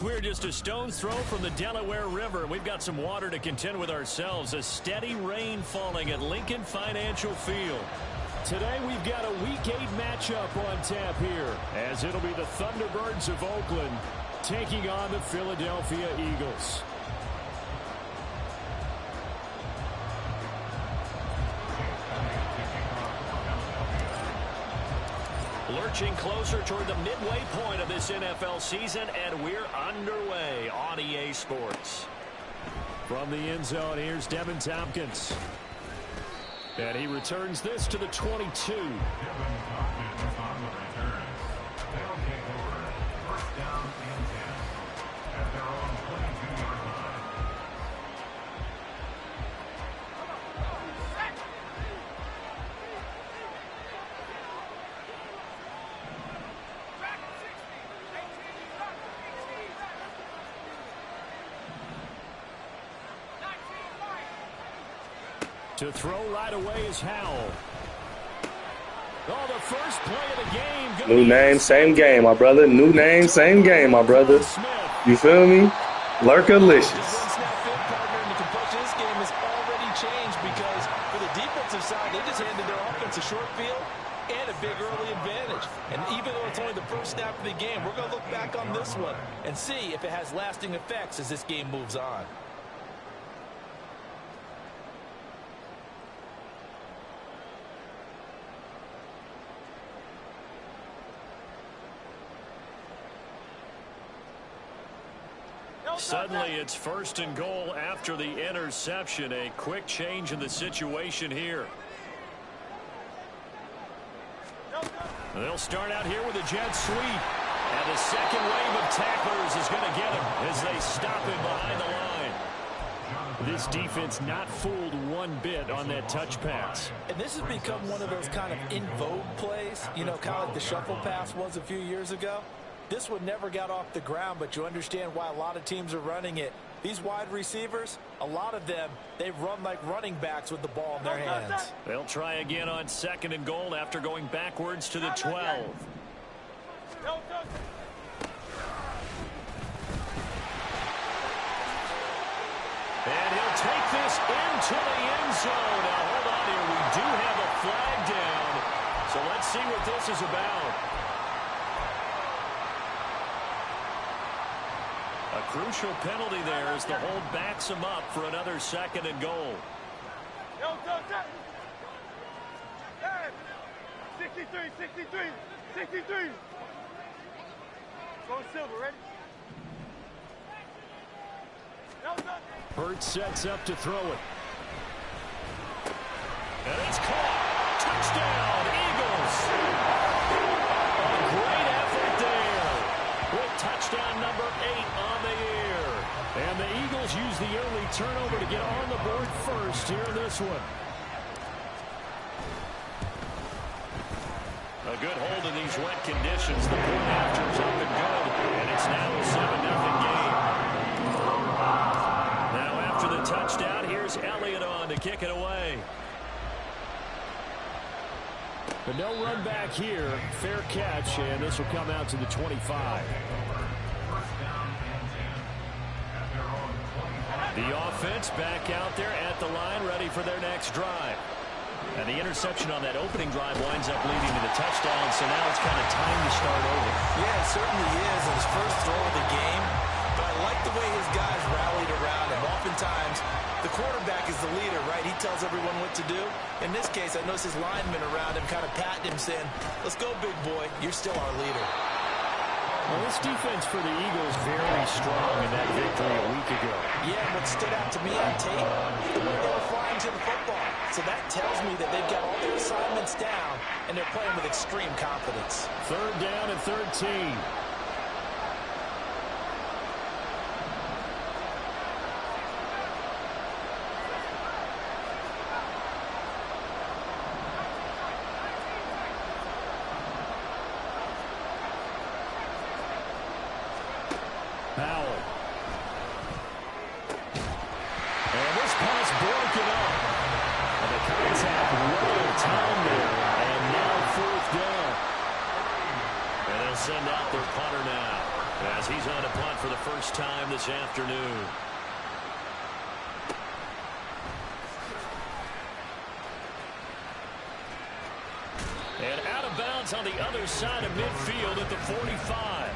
We're just a stone's throw from the Delaware River. We've got some water to contend with ourselves. A steady rain falling at Lincoln Financial Field. Today we've got a Week 8 matchup on tap here, as it'll be the Thunderbirds of Oakland taking on the Philadelphia Eagles. Lurching closer toward the midway point of this NFL season, and we're underway on EA Sports. From the end zone, here's Devin Tompkins. And he returns this to the 22. To throw right away is Howell. Oh, the first play of the game. New name, same game, my brother. New name, same game, my brother. You feel me? Lurkalicious. This game has already changed because for the defensive side, they just handed their offense a short field and a big early advantage. And even though it's only the first snap of the game, we're going to look back on this one and see if it has lasting effects as this game moves on. Suddenly it's first and goal after the interception. A quick change in the situation here. They'll start out here with a jet sweep. And the second wave of tacklers is going to get him as they stop him behind the line. This defense not fooled one bit on that touch pass. And this has become one of those kind of in vogue plays, you know, kind of like the shuffle pass was a few years ago. This one never got off the ground, but you understand why a lot of teams are running it. These wide receivers, a lot of them, they run like running backs with the ball in their hands. They'll try again on second and goal after going backwards to the 12. And he'll take this into the end zone. Now, hold on here. We do have a flag down. So let's see what this is about. A crucial penalty there as the hold backs him up for another second and goal. 63. Go Silver, ready? Hurts sets up to throw it. And it's caught. Touchdown, Eagles. A great effort there with touchdown number 8 on the year. And the Eagles use the early turnover to get on the board first here in this one. A good hold in these wet conditions. The point after is up and good. And it's now a 7-0 game. Now after the touchdown, here's Elliott on to kick it away. But no run back here. Fair catch, and this will come out to the 25. The offense back out there at the line, ready for their next drive. And the interception on that opening drive winds up leading to the touchdown, so now it's kind of time to start over. Yeah, it certainly is. His first throw of the game. But I like the way his guys rallied around him. Oftentimes, the quarterback is the leader, right? He tells everyone what to do. In this case, I noticed his linemen around him kind of patting him, saying, let's go, big boy. You're still our leader. Well, this defense for the Eagles very strong in that victory a week ago. Yeah, what stood out to me on tape, the way they were flying to the football. So that tells me that they've got all their assignments down, and they're playing with extreme confidence. Third down and 13. Powell. And this pass broken up. And the contact well timed there. And now fourth down. And they'll send out their punter now. as he's on a punt for the first time this afternoon. And out of bounds on the other side of midfield at the 45.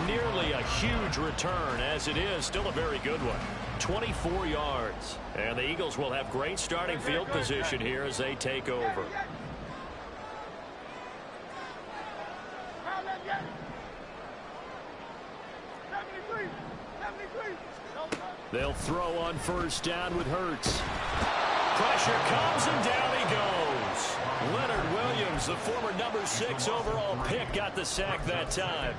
Nearly a huge return, as it is still a very good one. 24 yards. And the Eagles will have great starting field position here as they take over. They'll throw on first down with Hurts. Pressure comes and down he goes. Leonard Williams, the former number 6 overall pick, got the sack that time.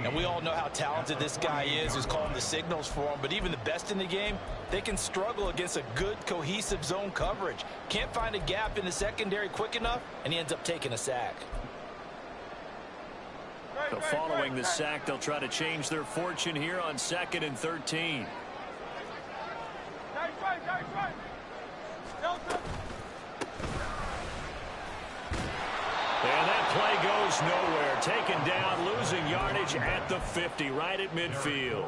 And we all know how talented this guy is who's calling the signals for him. But even the best in the game, they can struggle against a good, cohesive zone coverage. Can't find a gap in the secondary quick enough, and he ends up taking a sack. So following the sack, they'll try to change their fortune here on 2nd and 13. And that play goes nowhere. Taken down, losing yardage at the 50, right at midfield.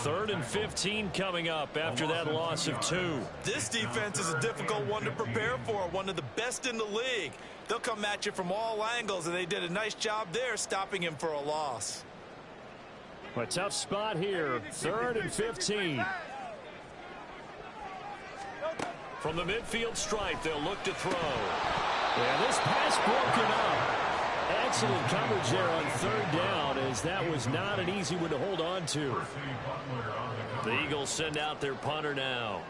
3rd and 15 coming up after that loss of 2. This defense is a difficult one to prepare for, one of the best in the league. They'll come at you from all angles, and they did a nice job there stopping him for a loss. A tough spot here, 3rd and 15. From the midfield stripe, they'll look to throw. Yeah, this pass broken up. Excellent coverage there on 3rd down, as that was not an easy one to hold on to. The Eagles send out their punter now.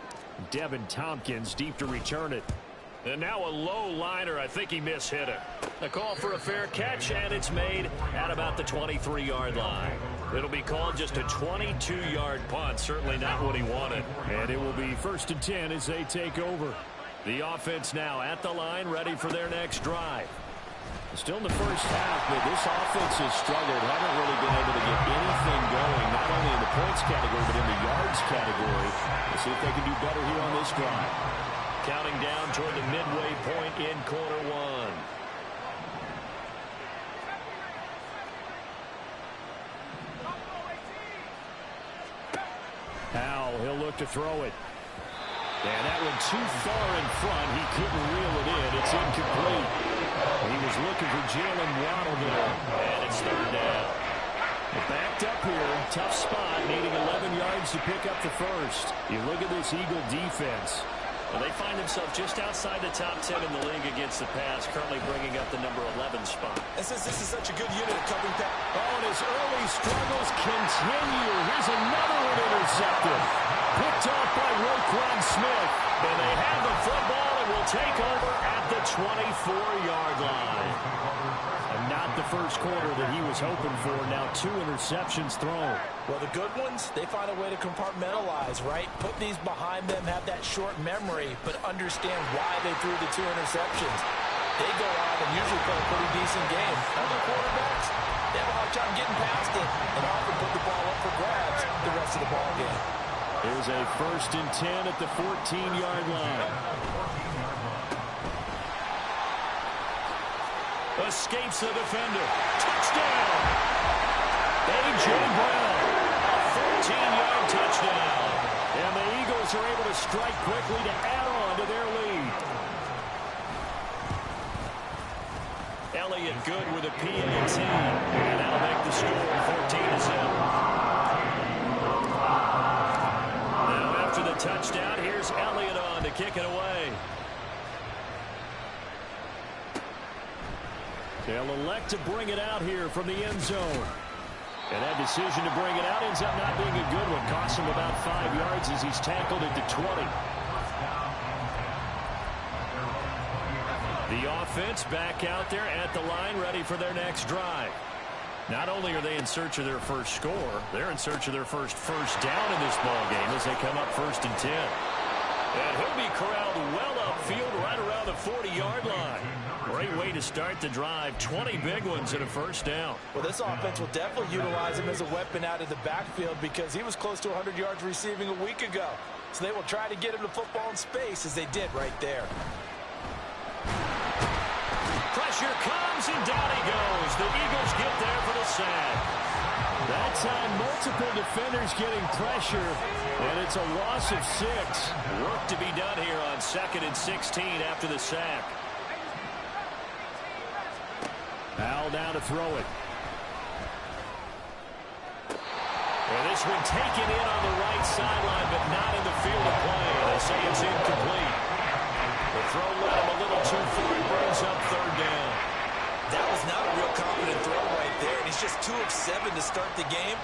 Devin Tompkins deep to return it. And now a low liner. I think he mishit it. A call for a fair catch, and it's made at about the 23-yard line. It'll be called just a 22-yard punt. Certainly not what he wanted. And it will be 1st and 10 as they take over. The offense now at the line, ready for their next drive. Still in the first half, but this offense has struggled. Haven't really been able to get anything going, not only in the points category, but in the yards category. We'll see if they can do better here on this drive. Counting down toward the midway point in quarter 1. Howell, he'll look to throw it. And that one too far in front. He couldn't reel it in. It's incomplete. He was looking for Jalen Waddle there. And it's 3rd down. Backed up here. Tough spot. Needing 11 yards to pick up the first. You look at this Eagle defense. Well, they find themselves just outside the top 10 in the league against the pass, currently bringing up the number 11 spot. And since this is such a good unit of covering pass. Oh, and his early struggles continue. Here's another one intercepted. Picked off by Roquan Smith. And they have the football and will take over at the 24-yard line. And not the first quarter that he was hoping for. Now 2 interceptions thrown. Well, the good ones, they find a way to compartmentalize, right? Put these behind them, have that short memory, but understand why they threw the 2 interceptions. They go out and usually play a pretty decent game. Other quarterbacks, they have a hard time getting past it and often put the ball up for grabs the rest of the ball game. Here's a 1st and 10 at the 14-yard line. Escapes the defender. Touchdown! A.J. Brown. A 14-yard touchdown. And the Eagles are able to strike quickly to add on to their lead. Elliott good with a PAT. And that'll make the score 14-7. The touchdown. Here's Elliott on to kick it away. They'll elect to bring it out here from the end zone. And that decision to bring it out ends up not being a good one. Costs him about 5 yards as he's tackled at the 20. The offense back out there at the line, ready for their next drive. Not only are they in search of their first score, they're in search of their first down in this ball game as they come up 1st and 10. And he'll be corralled well upfield right around the 40-yard line. Great way to start the drive. 20 big ones and a 1st down. Well, this offense will definitely utilize him as a weapon out of the backfield because he was close to 100 yards receiving a week ago. So they will try to get him the football in space as they did right there. Pressure comes, and down he goes. The Eagles get there for the sack. That time, multiple defenders getting pressure, and it's a loss of 6. Work to be done here on 2nd and 16 after the sack. Al now to throw it. And this one taken in on the right sideline, but not in the field of play. They say it's incomplete. The throw led him a little too far. He brings up 3rd down. That was not a real confident throw right there, and he's just 2 of 7 to start the game.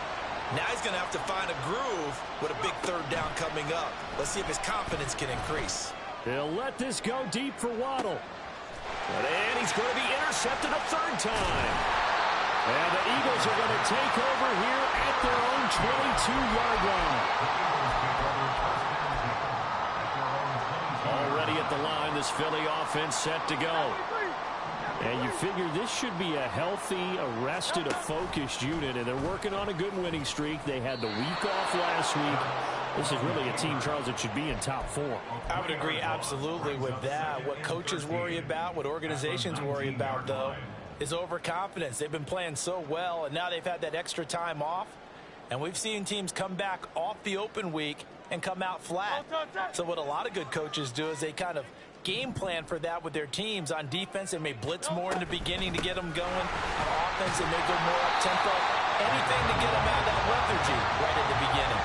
Now he's going to have to find a groove with a big 3rd down coming up. Let's see if his confidence can increase. He'll let this go deep for Waddle. And he's going to be intercepted a 3rd time. And the Eagles are going to take over here at their own 22-yard line. Already at the line, this Philly offense set to go. And you figure this should be a healthy, arrested, a focused unit, and they're working on a good winning streak. They had the week off last week. This is really a team, Charles, that should be in top 4. I would agree absolutely with that. What coaches worry about, what organizations worry about, though, is overconfidence. They've been playing so well, and now they've had that extra time off. And we've seen teams come back off the open week and come out flat. So what a lot of good coaches do is they kind of game plan for that with their teams. On defense, they may blitz more in the beginning to get them going. On offense, they may go more up-tempo. Anything to get them out of that lethargy right at the beginning.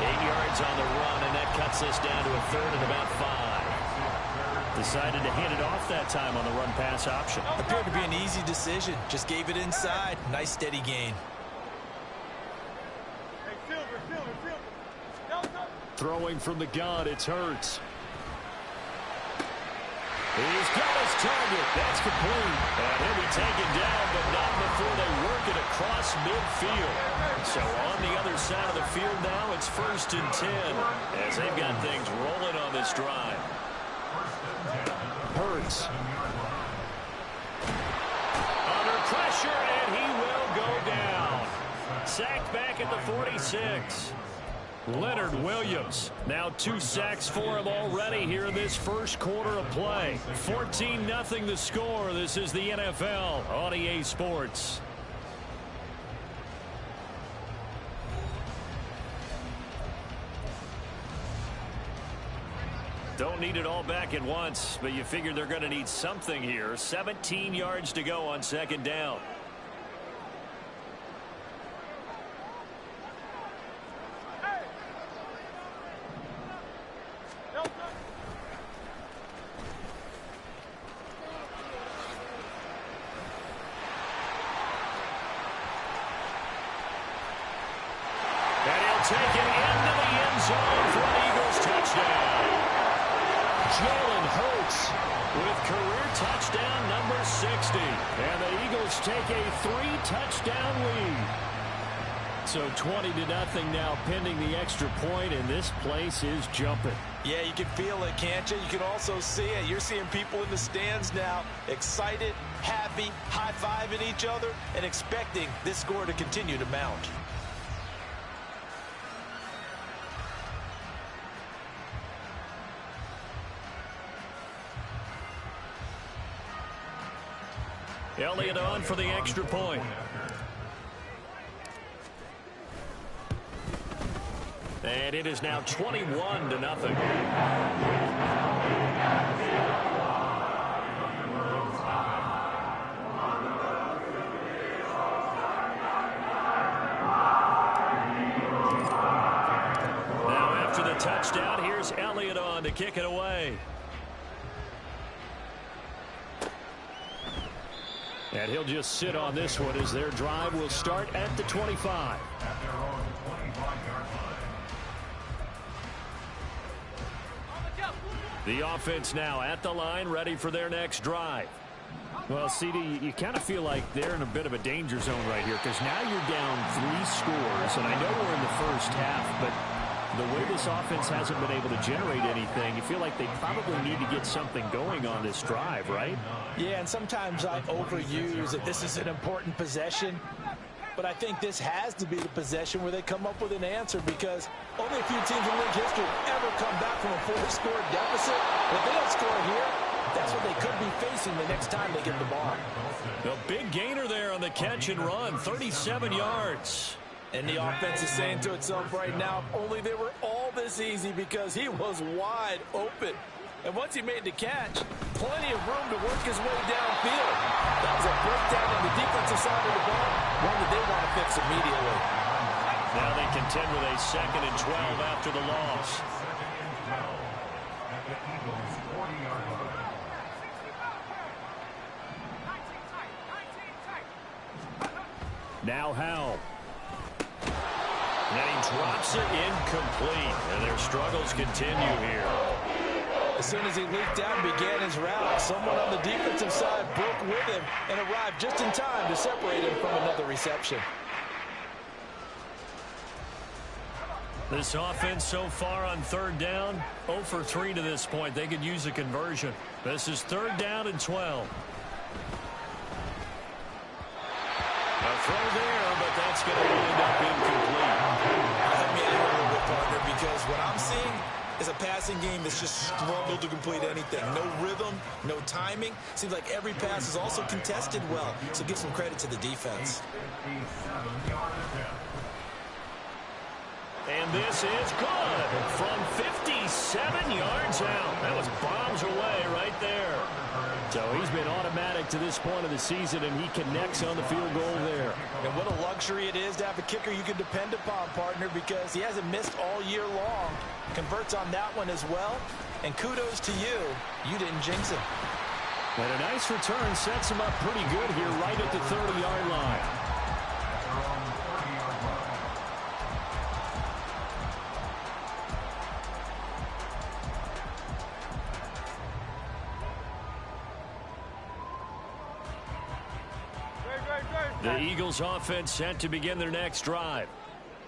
8 yards on the run, and that cuts us down to a 3rd and about 5. Decided to hand it off that time on the run-pass option. Appeared to be an easy decision. Just gave it inside. Nice, steady gain. Throwing from the gun, it's Hurts. He's got his target. That's complete. And he'll be taken down, but not before they work it across midfield. So on the other side of the field now, it's 1st and 10 as they've got things rolling on this drive. Hurts. Under pressure, and he will go down. Sacked back at the 46. Leonard Williams. Now 2 sacks for him already here in this first quarter of play. 14-0 the score. This is the NFL on EA Sports. Don't need it all back at once, but you figure they're going to need something here. 17 yards to go on 2nd down. Taken into the end zone for an Eagles touchdown. Jalen Hurts With career touchdown number 60. And the Eagles take a 3-touchdown lead. So 20-0 now pending the extra point, and this place is jumping. Yeah, you can feel it, can't you? You can also see it. You're seeing people in the stands now excited, happy, high-fiving each other, and expecting this score to continue to mount. Elliott on for the extra point. And it is now 21-0. Now after the touchdown, here's Elliott on to kick it away. And he'll just sit on this one as their drive will start at the 25. The offense now at the line, ready for their next drive. Well, CD, you kind of feel like they're in a bit of a danger zone right here because now you're down 3 scores, and I know we're in the first half, but the way this offense hasn't been able to generate anything, you feel like they probably need to get something going on this drive, right? Yeah, and sometimes I overuse that this is an important possession, but I think this has to be the possession where they come up with an answer because only a few teams in league history ever come back from a 4-score deficit. If they don't score here, That's what they could be facing the next time they get the ball. A big gainer there on the catch and run, 37 yards. And the offense is saying to itself right now, if only they were all this easy, because he was wide open. And once he made the catch, plenty of room to work his way downfield. That was a breakdown on the defensive side of the ball, one that they want to fix immediately. Now they contend with a 2nd and 12 after the loss. Now Howell. And he drops it incomplete. And their struggles continue here. As soon as he leaked out and began his route, someone on the defensive side broke with him and arrived just in time to separate him from another reception. This offense so far on 3rd down, 0 for 3 to this point. They could use a conversion. This is 3rd down and 12. A throw there, but that's going to end up incomplete. Let me add a little bit, partner, because what I'm seeing is a passing game that's just struggled to complete anything. No rhythm, no timing. Seems like every pass is also contested well, so give some credit to the defense. And this is good from 57 yards out. That was bombs away right there. So he's been automatic to this point of the season, and he connects on the field goal there. And what a luxury it is to have a kicker you can depend upon, partner, because he hasn't missed all year long. Converts on that one as well. And kudos to you. You didn't jinx him. And a nice return sets him up pretty good here right at the 30-yard line. The Eagles offense set to begin their next drive.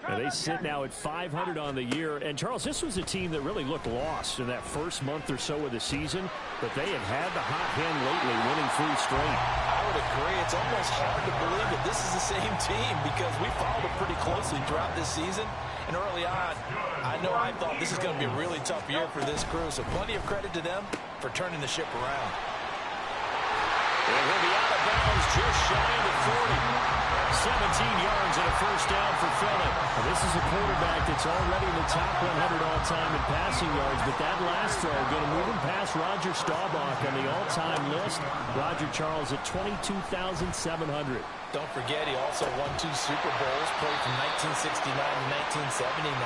And they sit now at 500 on the year. And, Charles, this was a team that really looked lost in that first month or so of the season, but they have had the hot hand lately, winning 3 straight. I would agree. It's almost hard to believe that this is the same team, because we followed it pretty closely throughout this season. And early on, I know I thought this is going to be a really tough year for this crew, so plenty of credit to them for turning the ship around. And he'll be out of bounds just shy of the 40. 17 yards and a first down for Philly. Well, this is a quarterback that's already in the top 100 all-time in passing yards, but that last throw going to move him past Roger Staubach on the all-time list. Roger Charles at 22,700. Don't forget, he also won 2 Super Bowls, played from 1969 to 1979.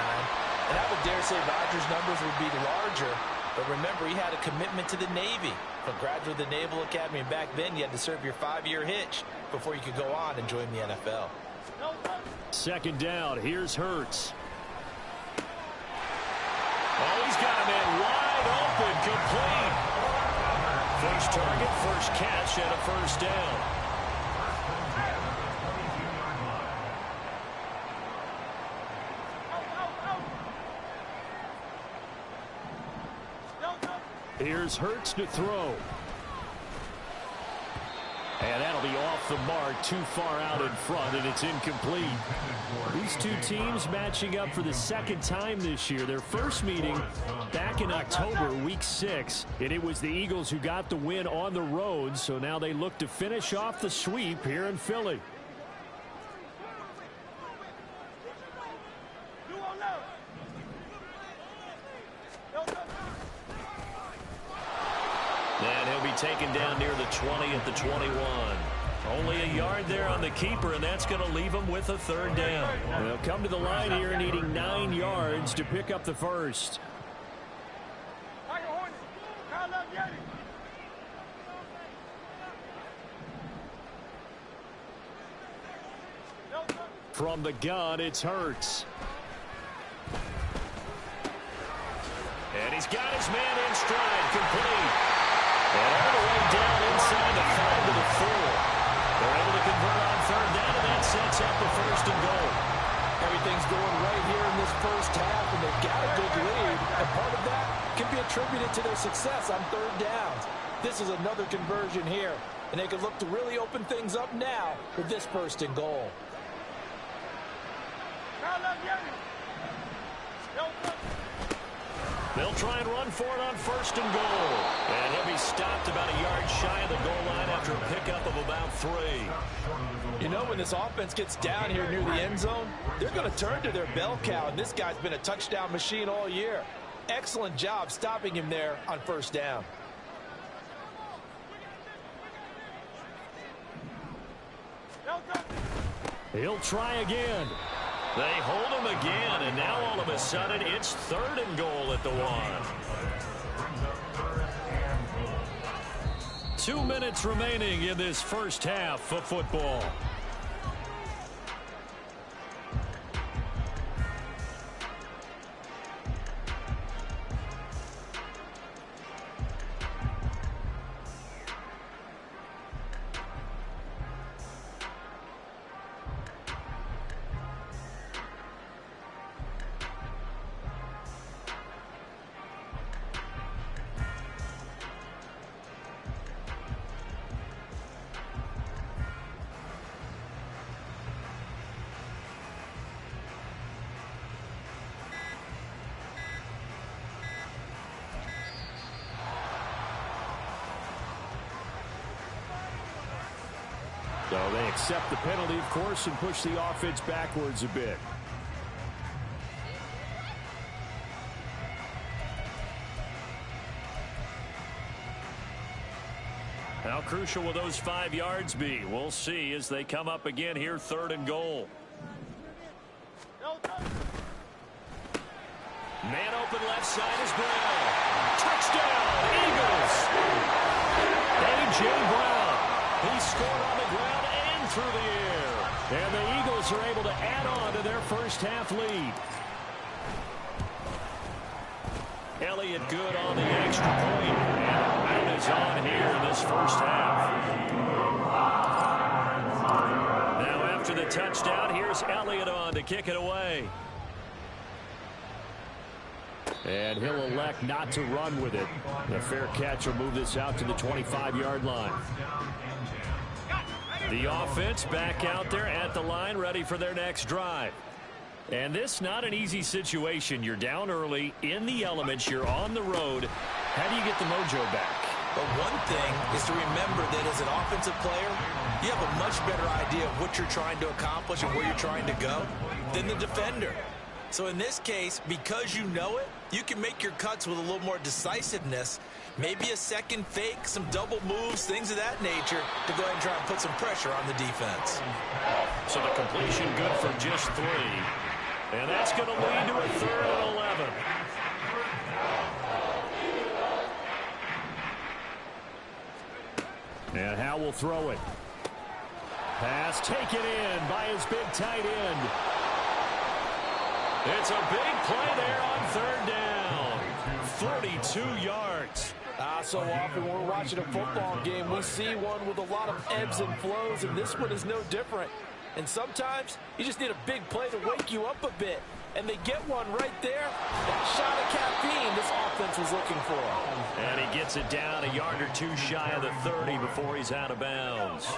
And I would dare say Roger's numbers would be larger. But remember, he had a commitment to the Navy. A graduate of the Naval Academy, and back then you had to serve your 5-year hitch before you could go on and join the NFL. 2nd down. Here's Hurts. Oh, he's got a man wide open, complete. First target, first catch, and a first down. Here's Hurts to throw. And that'll be off the mark, too far out in front, and it's incomplete. These two teams matching up for the 2nd time this year. Their first meeting back in October, week 6, and it was the Eagles who got the win on the road, so now they look to finish off the sweep here in Philly. And he'll be taken down near the 20 at the 21. Only a yard there on the keeper, and that's going to leave him with a 3rd down. They'll come to the line here needing 9 yards to pick up the first. From the gun, it's Hurts. And he's got his man in stride, complete. And all the way down inside the 5 to the 4. They're able to convert on 3rd down, and that sets up the 1st and goal. Everything's going right here in this first half, and they've got a good lead. And part of that can be attributed to their success on 3rd downs. This is another conversion here, and they can look to really open things up now with this 1st and goal. They'll try and run for it on 1st and goal. And he'll be stopped about a yard shy of the goal line after a pickup of about 3. You know, when this offense gets down here near the end zone, they're going to turn to their bell cow, and this guy's been a touchdown machine all year. Excellent job stopping him there on 1st down. He'll try again. They hold him again, and now all of a sudden it's 3rd and goal at the 1. 2 minutes remaining in this first half of football. So they accept the penalty, of course, and push the offense backwards a bit. How crucial will those 5 yards be? We'll see as they come up again here, 3rd and goal. Man open left side is Brown. Touchdown, Eagles! A.J. Brown. He scored on the ground and through the air. And the Eagles are able to add on to their first half lead. Elliott good on the extra point. And a run is on here in this first half. Now after the touchdown, here's Elliott on to kick it away. And he'll elect not to run with it. A fair catch will move this out to the 25-yard line. The offense back out there at the line, ready for their next drive. And this not an easy situation. You're down early, in the elements, you're on the road. How do you get the mojo back? But one thing is to remember that as an offensive player, you have a much better idea of what you're trying to accomplish and where you're trying to go than the defender. So in this case, because you know it, you can make your cuts with a little more decisiveness. Maybe a second fake, some double moves, things of that nature to go ahead and try and put some pressure on the defense. So the completion good for just 3. And that's going to lead to a 3rd and 11. And Howe will throw it. Pass taken in by his big tight end. It's a big play there on 3rd down. 42 yards. So often when we're watching a football game, we see one with a lot of ebbs and flows, and this one is no different. And sometimes you just need a big play to wake you up a bit. And they get one right there. That shot of caffeine this offense was looking for. And he gets it down a yard or 2 shy of the 30 before he's out of bounds.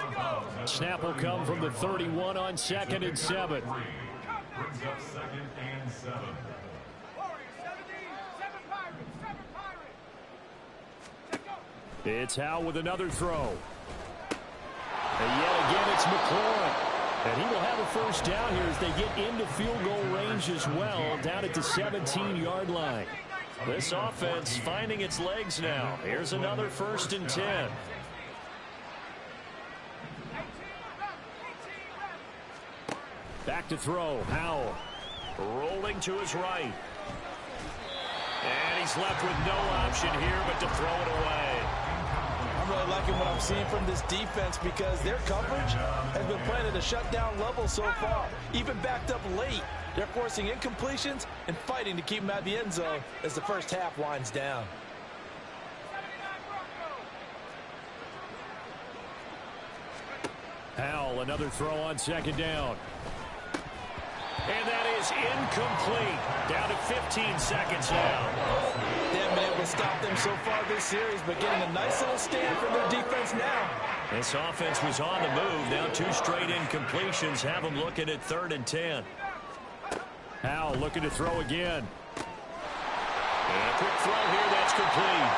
Snap will come from the 31 on 2nd and 7. Brings up 2nd and 7. It's Howe with another throw. And yet again, it's McLaurin. And he will have a first down here as they get into field goal range as well, down at the 17-yard line. This offense finding its legs now. Here's another 1st and 10. Back to throw. Howell rolling to his right. And he's left with no option here but to throw it away. I'm really liking what I'm seeing from this defense because their coverage has been playing at a shutdown level so far. Even backed up late, they're forcing incompletions and fighting to keep them out of the end zone as the first half winds down. Howell, another throw on 2nd down. And that is incomplete. Down to 15 seconds now. They haven't been able to stop them so far this series, but getting a nice little stand from their defense now. This offense was on the move. Now 2 straight incompletions have them looking at 3rd and 10. Howell looking to throw again. And a quick throw here, that's complete.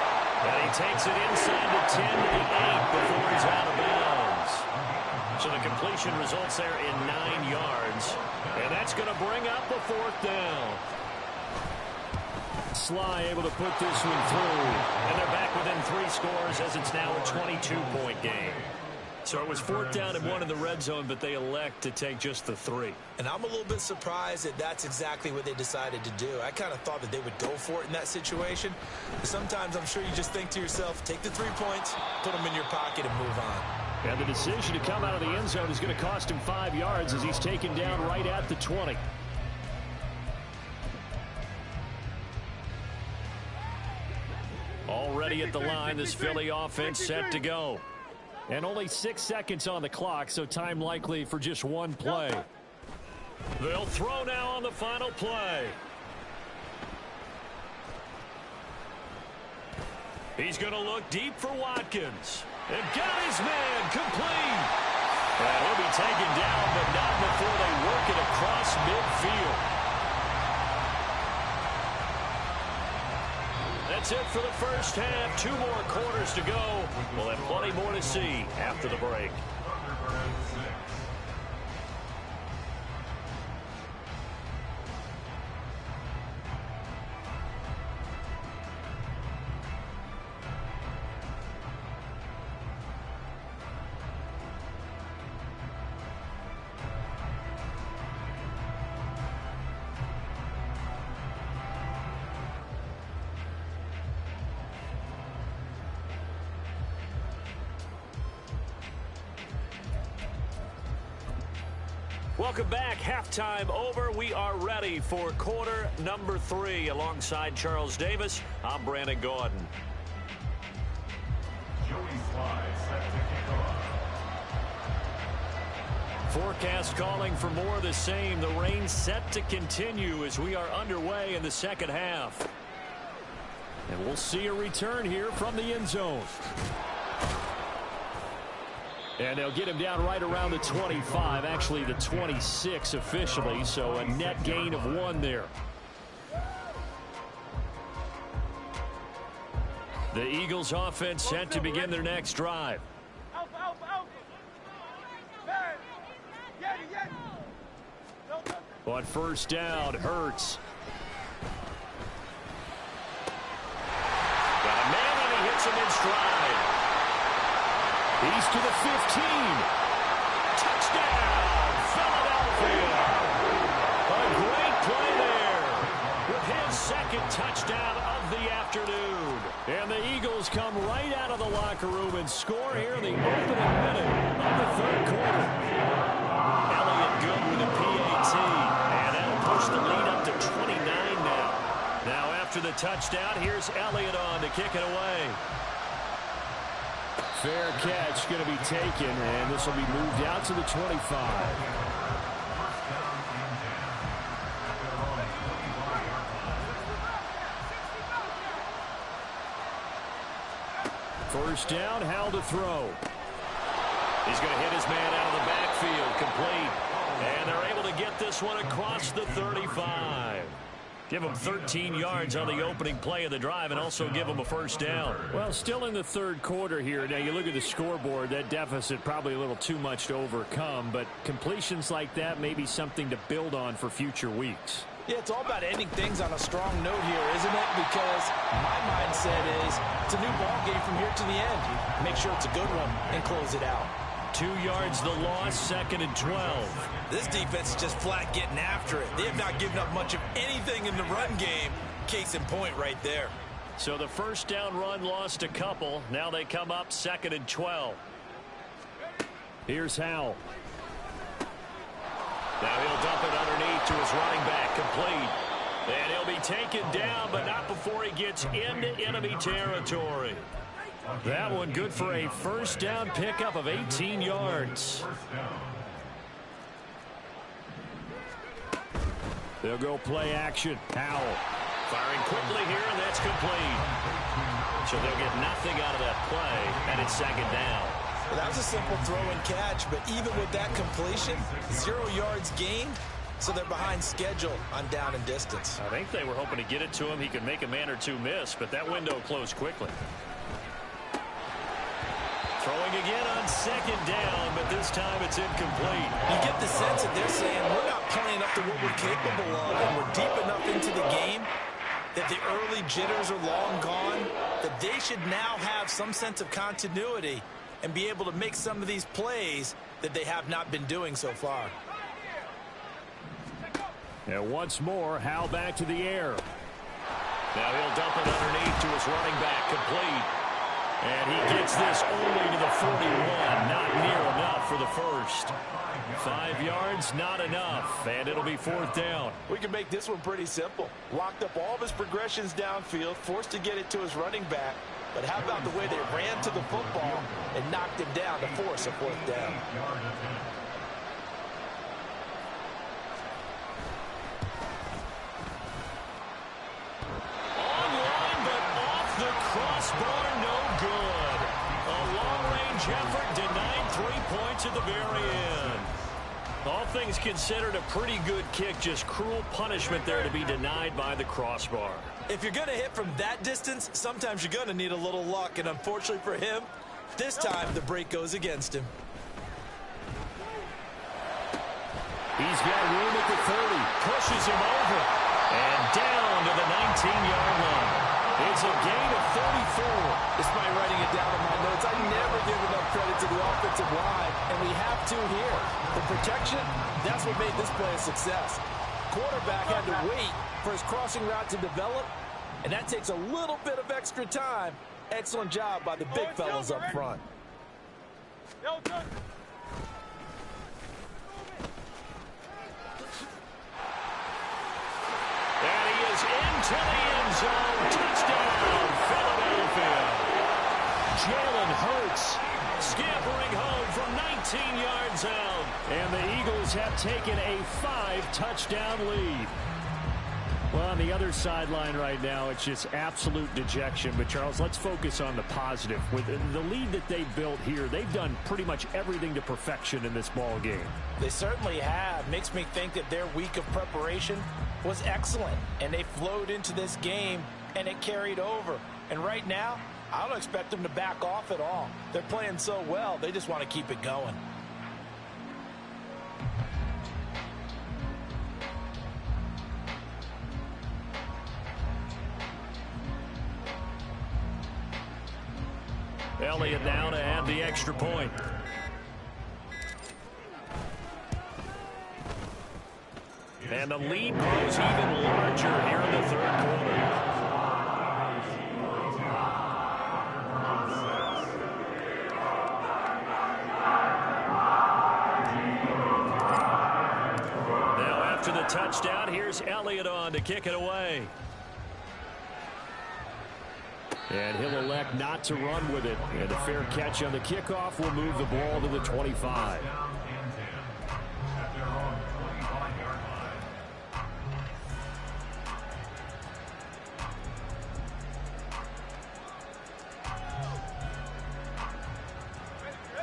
And he takes it inside the 10 to the 8 before he's out of bounds. So the completion results there in 9 yards. And that's going to bring up a 4th down. Sly able to put this one through. And they're back within 3 scores as it's now a 22-point game. So it was 4th down and 1 in the red zone, but they elect to take just the 3. And I'm a little bit surprised that that's exactly what they decided to do. I kind of thought that they would go for it in that situation. But sometimes I'm sure you just think to yourself, take the 3 points, put them in your pocket, and move on. And the decision to come out of the end zone is going to cost him 5 yards as he's taken down right at the 20. Already at the line, this Philly offense set to go. And only 6 seconds on the clock, so time likely for just one play. They'll throw now on the final play. He's going to look deep for Watkins. And got his man complete. And he'll be taken down, but not before they work it across midfield. That's it for the first half. 2 more quarters to go. We'll have plenty more to see after the break. Welcome back. Halftime over. We are ready for quarter number 3. Alongside Charles Davis, I'm Brandon Gordon. Joey Sly set to kick off. Forecast calling for more of the same. The rain set to continue as we are underway in the second half. And we'll see a return here from the end zone. And they'll get him down right around the 25, actually the 26 officially, so a net gain of 1 there. The Eagles offense set to begin their next drive. On first down, Hurts. Got a man and he hits him in stride. He's to the 15. Touchdown, Philadelphia. A great play there with his second touchdown of the afternoon. And the Eagles come right out of the locker room and score here in the opening minute of the third quarter. Elliott good with a PAT. And that'll push the lead up to 29 now. Now after the touchdown, here's Elliott on to kick it away. Fair catch going to be taken, and this will be moved out to the 25. First down, Howell to throw. He's going to hit his man out of the backfield, complete. And they're able to get this one across the 35. Give him 13 yards on the opening play of the drive and also give him a first down. Well, still in the third quarter here. Now, you look at the scoreboard, that deficit probably a little too much to overcome, but completions like that may be something to build on for future weeks. Yeah, it's all about ending things on a strong note here, isn't it? Because my mindset is it's a new ball game from here to the end. Make sure it's a good one and close it out. 2 yards the loss, 2nd and 12. This defense is just flat getting after it. They have not given up much of anything in the run game. Case in point right there. So the first down run lost a couple. Now they come up 2nd and 12. Here's Howell. Now he'll dump it underneath to his running back, complete. And he'll be taken down, but not before he gets into enemy territory. That one good for a first down pickup of 18 yards. They'll go play action. Howell. Firing quickly here, and that's complete. So they'll get nothing out of that play, and it's 2nd down. Well, that was a simple throw and catch, but even with that completion, 0 yards gained, so they're behind schedule on down and distance. I think they were hoping to get it to him. He could make a man or two miss, but that window closed quickly. Throwing again on second down, but this time it's incomplete. You get the sense that they're saying we're not playing up to what we're capable of, and we're deep enough into the game that the early jitters are long gone, that they should now have some sense of continuity and be able to make some of these plays that they have not been doing so far. And once more, Howell back to the air. Now he'll dump it underneath to his running back, complete. And he gets this only to the 41, not near enough for the first. 5 yards, not enough, and it'll be fourth down. We can make this one pretty simple. Locked up all of his progressions downfield, forced to get it to his running back. But how about the way they ran to the football and knocked him down to force a fourth down? Online, but off the crossbar, no good. A long-range effort denied 3 points at the very end. All things considered, a pretty good kick, just cruel punishment there to be denied by the crossbar. If you're going to hit from that distance, sometimes you're going to need a little luck, and unfortunately for him, this time the break goes against him. He's got room at the 30, pushes him over, and down to the 19-yard line. It's a gain of 34. Despite writing it down in my notes, I never give enough credit to the offensive line, and we have to here. The protection, that's what made this play a success. Quarterback had to wait for his crossing route to develop, and that takes a little bit of extra time. Excellent job by the big fellas up front. And he is into the end zone. Touchdown, Philadelphia. Jalen Hurts scampering home from 19 yards out. And the Eagles have taken a 5-touchdown lead. Well, on the other sideline right now, it's just absolute dejection. But, Charles, let's focus on the positive. With the lead that they built here, they've done pretty much everything to perfection in this ball game. They certainly have. Makes me think that their week of preparation was excellent. And they flowed into this game, and it carried over. And right now, I don't expect them to back off at all. They're playing so well, they just want to keep it going. Elliott now to add the extra point. And the lead grows even larger here in the third quarter. Now after the touchdown, here's Elliott on to kick it away. And he'll elect not to run with it. And a fair catch on the kickoff will move the ball to the 25.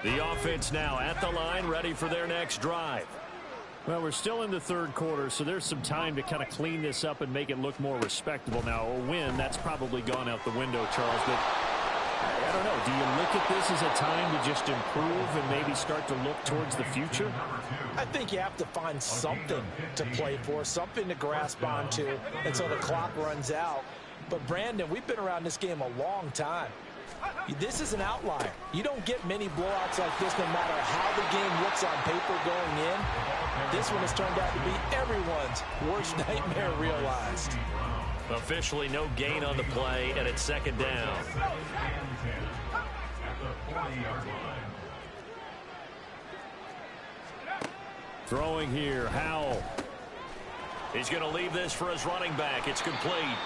The offense now at the line, ready for their next drive. Well, we're still in the third quarter, so there's some time to kind of clean this up and make it look more respectable. Now, a win, that's probably gone out the window, Charles, but I don't know. Do you look at this as a time to just improve and maybe start to look towards the future? I think you have to find something to play for, something to grasp onto until the clock runs out. But, Brandon, we've been around this game a long time. This is an outlier. You don't get many blowouts like this no matter how the game looks on paper going in. This one has turned out to be everyone's worst nightmare realized. Officially no gain on the play, and it's second down. Throwing here, Howell. He's going to leave this for his running back. It's complete.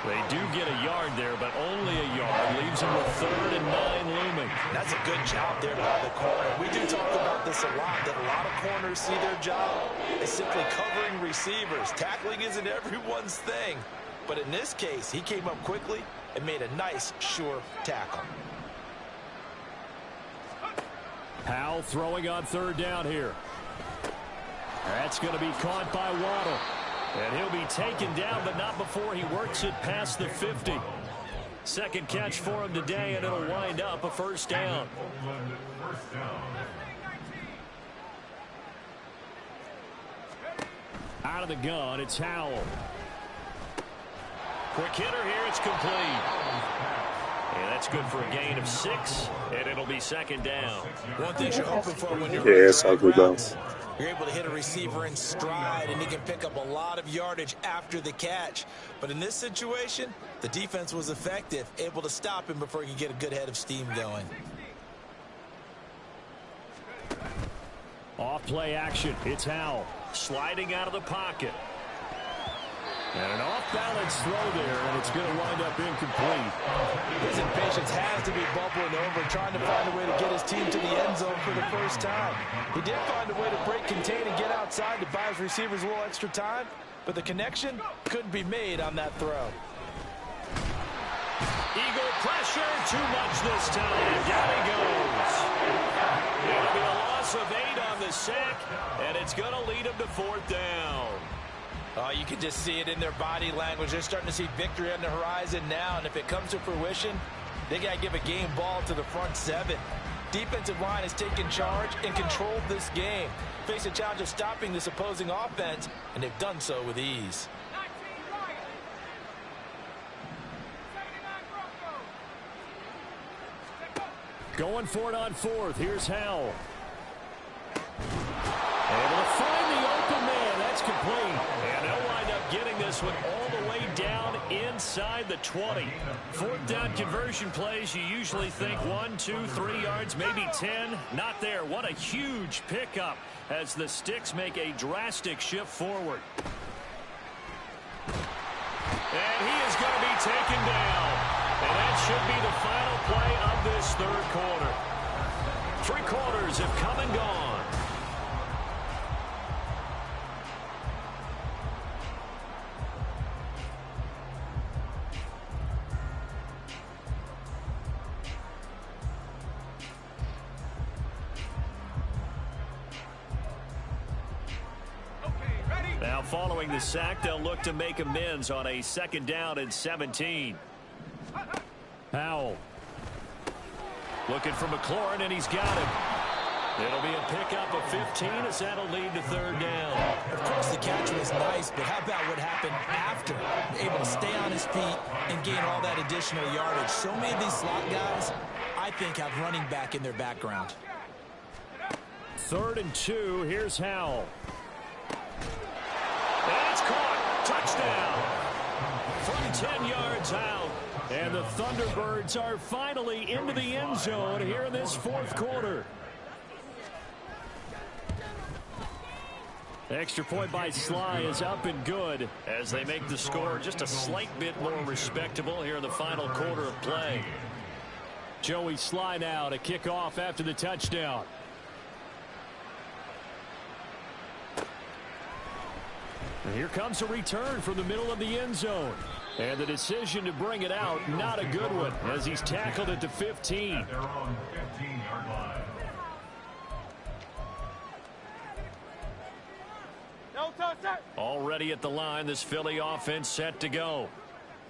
They do get a yard there, but only a yard. Leaves him with 3rd and 9 looming. That's a good job there by the corner. We do talk about this a lot, that a lot of corners see their job as simply covering receivers. Tackling isn't everyone's thing. But in this case, he came up quickly and made a nice, sure tackle. Howell throwing on 3rd down here. That's going to be caught by Waddle. And he'll be taken down, but not before he works it past the 50. Second catch for him today, and it'll wind up a first down. Out of the gun, it's Howell. Quick hitter here, it's complete. And that's good for a gain of 6, and it'll be second down. One thing you're hoping for when you're it's ugly, though. You're able to hit a receiver in stride, and he can pick up a lot of yardage after the catch. But in this situation, the defense was effective, able to stop him before he could get a good head of steam going. Off play action, it's Howell. Sliding out of the pocket. And an off-balance throw there, and it's going to wind up incomplete. His impatience has to be bubbling over, trying to find a way to get his team to the end zone for the first time. He did find a way to break, contain, and get outside to buy his receivers a little extra time, but the connection couldn't be made on that throw. Eagle pressure, too much this time. Down he goes. It'll be a loss of 8 on the sack, and it's going to lead him to 4th down. Oh, you can just see it in their body language. They're starting to see victory on the horizon now, and if it comes to fruition, they got to give a game ball to the front 7. Defensive line has taken charge and controlled this game. Face a challenge of stopping this opposing offense, and they've done so with ease. Going for it on 4th. Here's Howell. Able to find the open man. That's complete. And they'll wind up getting this one all the way down inside the 20. 4th down conversion plays, you usually think 1, 2, 3 yards, maybe 10. Not there. What a huge pickup as the Sticks make a drastic shift forward. And he is going to be taken down. And that should be the final play of this 3rd quarter. 3 quarters have come and gone. Now following the sack, they'll look to make amends on a 2nd down and 17. Howell. Looking for McLaurin, and he's got him. It'll be a pickup of 15 as that'll lead to 3rd down. Of course, the catch was nice, but how about what happened after? Able to stay on his feet and gain all that additional yardage. So many of these slot guys, I think, have running back in their background. 3rd and 2. Here's Howell. And it's caught. Touchdown. From 10 yards out. And the Thunderbirds are finally into the end zone here in this 4th quarter. Extra point by Sly is up and good as they make the score just a slight bit more respectable here in the final quarter of play. Joey Sly now to kick off after the touchdown. And here comes a return from the middle of the end zone. And the decision to bring it out, not a good one, as he's tackled at the 15. Their own 15-yard line. Already at the line, this Philly offense set to go.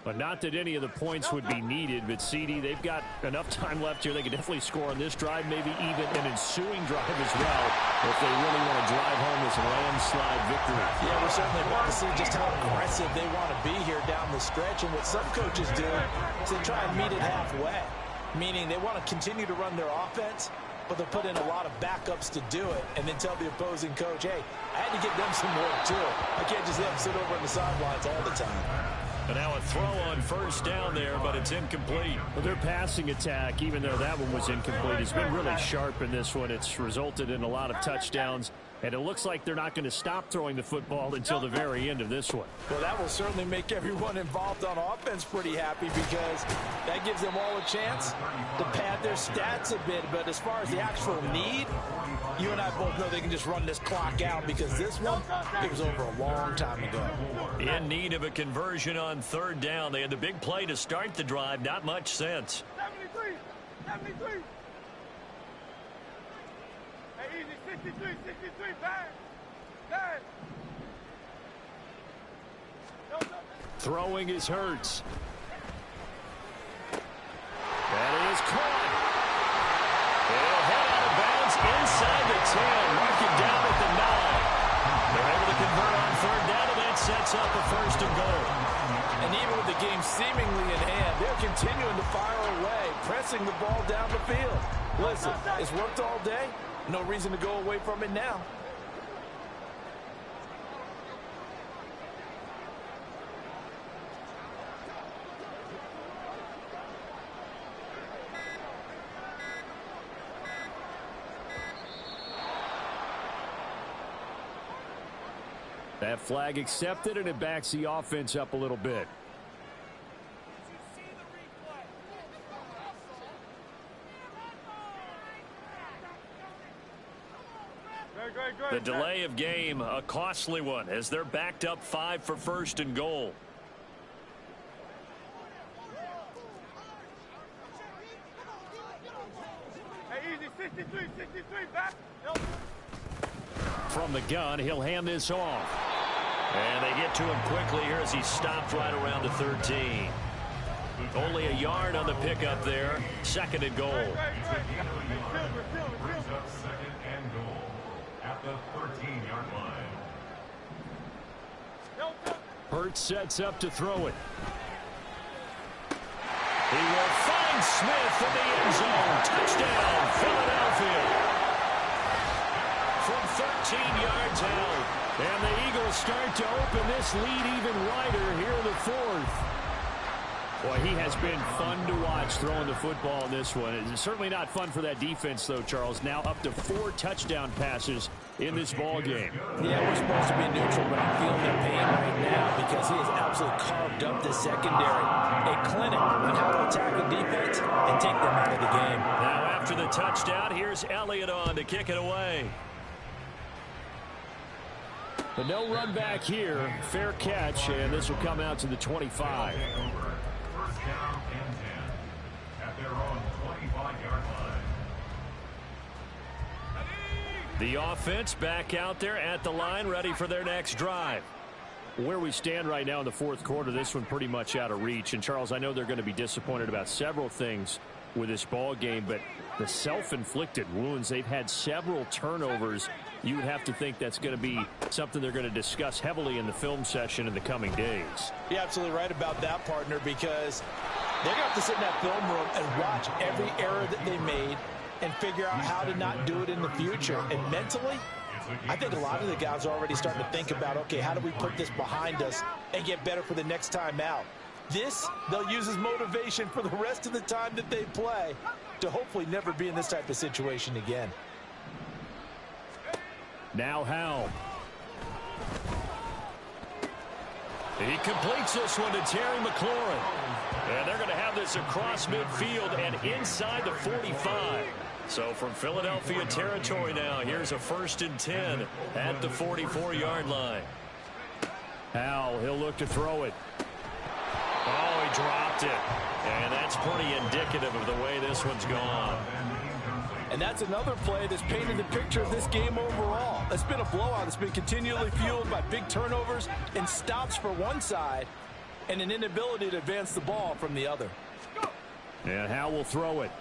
But not that any of the points would be needed, but CD, they've got enough time left here. They can definitely score on this drive, maybe even an ensuing drive as well, if they really want to drive home this landslide victory. Yeah, we're certainly about to see just how aggressive they want to be here down the stretch. And what some coaches do is they try and meet it halfway, meaning they want to continue to run their offense, but they'll put in a lot of backups to do it and then tell the opposing coach, hey, I had to get them some work too. I can't just let them sit over on the sidelines all the time. And now a throw on 1st down there, but it's incomplete. Well, their passing attack, even though that one was incomplete, has been really sharp in this one. It's resulted in a lot of touchdowns, and it looks like they're not going to stop throwing the football until the very end of this one. Well, that will certainly make everyone involved on offense pretty happy because that gives them all a chance to pad their stats a bit. But as far as the actual need, you and I both know they can just run this clock out because this one, it was over a long time ago. In need of a conversion on 3rd down. They had the big play to start the drive. Not much sense. 73. Hey, easy, 63, bang. Throwing is Hurts. That is caught. He'll head out of bounds inside the 10. Mark it down at the 9. They're able to convert on third down, and that sets up a first and goal. And even with the game seemingly in hand, they're continuing to fire away, pressing the ball down the field. Listen, it's worked all day. No reason to go away from it now. That flag accepted, and it backs the offense up a little bit. The delay of game, a costly one, as they're backed up 5 for first and goal. Hey, easy, 63, back. From the gun, he'll hand this off. And they get to him quickly here as he stopped right around the 13. Only a yard on the pickup there. Second and goal. Second and goal at the 13-yard line. Hurts sets up to throw it. He will find Smith in the end zone. Touchdown, Philadelphia. From 13 yards out. And the Eagles start to open this lead even wider here in the fourth. Boy, he has been fun to watch throwing the football in this one. It's certainly not fun for that defense, though, Charles. Now up to 4 touchdown passes in this ball game. Yeah, we're supposed to be neutral, but I'm feeling their pain right now because he has absolutely carved up the secondary. A clinic on how to attack the defense and take them out of the game. Now after the touchdown, here's Elliott on to kick it away. But no run back here. Fair catch, and this will come out to the 25. First down and 10 at their own 25-yard line. The offense back out there at the line, ready for their next drive. Where we stand right now in the fourth quarter, this one pretty much out of reach. And, Charles, I know they're going to be disappointed about several things with this ball game, but the self-inflicted wounds, they've had several turnovers. You would have to think that's going to be something they're going to discuss heavily in the film session in the coming days. You're absolutely right about that, partner, because they're going to have to sit in that film room and watch every error that they made and figure out how to not do it in the future. And mentally, I think a lot of the guys are already starting to think about, okay, how do we put this behind us and get better for the next time out? This, they'll use as motivation for the rest of the time that they play to hopefully never be in this type of situation again. Now Howell. He completes this one to Terry McLaurin. And they're going to have this across midfield and inside the 45. So from Philadelphia territory now, here's a 1st and 10 at the 44-yard line. Howell, he'll look to throw it. Oh, he dropped it. And that's pretty indicative of the way this one's gone. And that's another play that's painted the picture of this game overall. It's been a blowout. It's been continually fueled by big turnovers and stops for one side and an inability to advance the ball from the other. And Howell will throw it.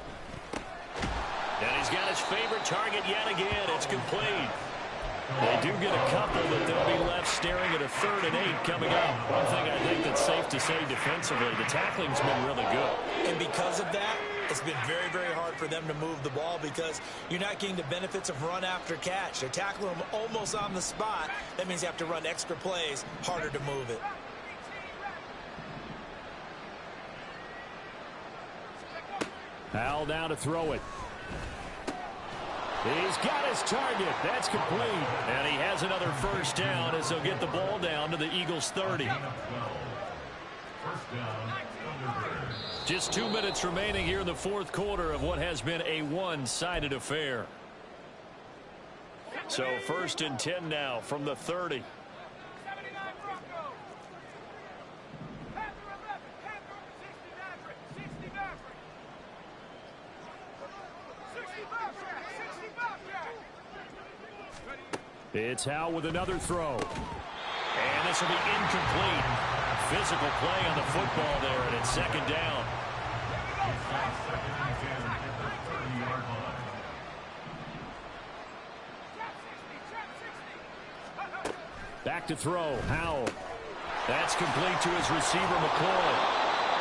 And he's got his favorite target yet again. It's complete. They do get a couple, but they'll be left staring at a 3rd and 8 coming up. One thing I think that's safe to say defensively, the tackling's been really good. And because of that, it's been very, very hard for them to move the ball because you're not getting the benefits of run after catch. They're tackling them almost on the spot. That means you have to run extra plays, harder to move it. Howell down to throw it. He's got his target. That's complete. And he has another 1st down as they'll get the ball down to the Eagles' 30. Just 2 minutes remaining here in the fourth quarter of what has been a one-sided affair. So 1st and 10 now from the 30. It's Howell with another throw. And this will be incomplete. Physical play on the football there, and it's second down. Back to throw. Howell. That's complete to his receiver, McCoy.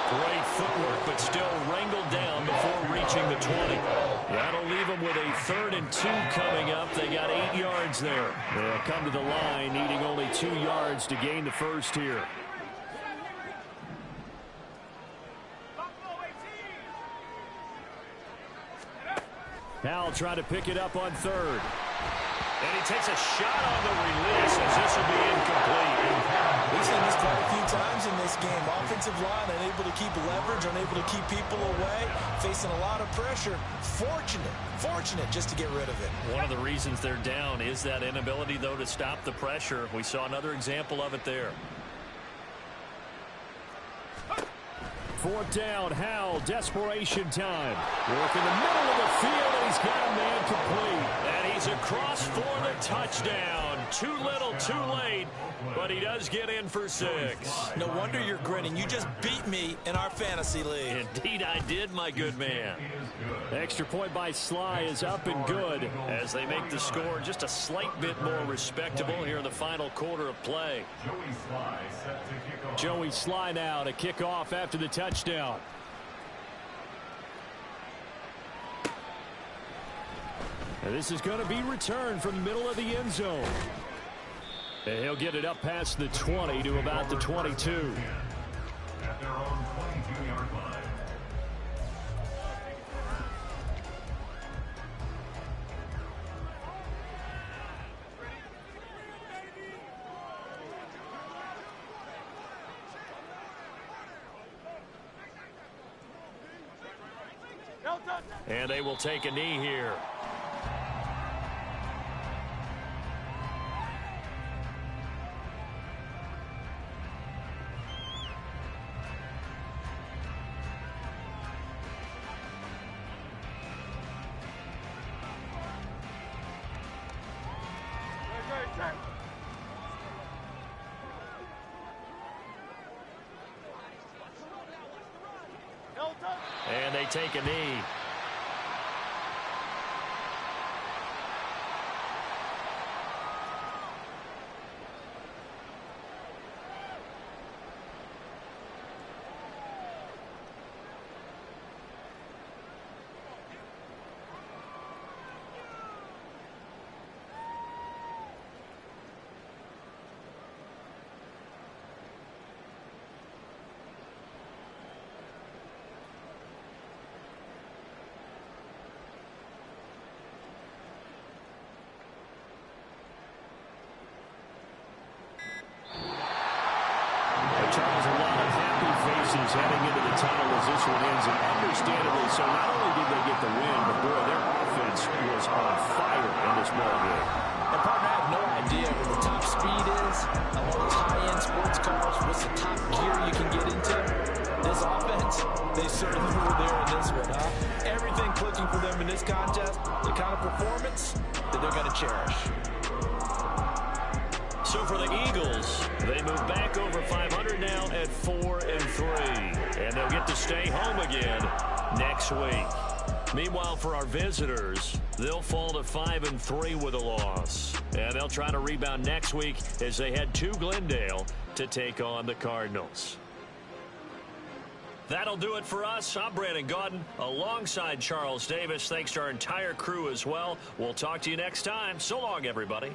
Great footwork, but still wrangled down before reaching the 20. That'll leave them with a 3rd and 2 coming up. They got 8 yards there. They'll come to the line, needing only 2 yards to gain the first here. Howell trying to pick it up on 3rd. And he takes a shot on the release as this will be incomplete. We've seen this quite a few times in this game. Offensive line unable to keep leverage, unable to keep people away, facing a lot of pressure. Fortunate just to get rid of it. One of the reasons they're down is that inability, though, to stop the pressure. We saw another example of it there. 4th down, Howell, desperation time. Work in the middle of the field, and he's got a man complete. And he's across for the touchdown. Too little, too late, but he does get in for 6. No wonder you're grinning. You just beat me in our fantasy league. Indeed I did, my good man. Extra point by Sly is up and good. As they make the score just a slight bit more respectable here in the final quarter of play. Joey Sly now to kick off after the touchdown. And this is going to be returned from the middle of the end zone. And he'll get it up past the 20 to about the 22. At their own 22-yard line. And they will take a knee here. And they take a knee. Charles, a lot of happy faces heading into the tunnel as this one ends, and understandably so. Not only did they get the win, but boy, their offense was on fire in this ball game. And partner, I have no idea what the top speed is of all those high-end sports cars. What's the top gear you can get into? This offense, they certainly were there in this one, huh? Everything clicking for them in this contest, the kind of performance that they're going to cherish. So for the Eagles, they move back over 500 now at 4-3. And they'll get to stay home again next week. Meanwhile, for our visitors, they'll fall to 5-3 with a loss. And they'll try to rebound next week as they head to Glendale to take on the Cardinals. That'll do it for us. I'm Brandon Gaudin alongside Charles Davis. Thanks to our entire crew as well. We'll talk to you next time. So long, everybody.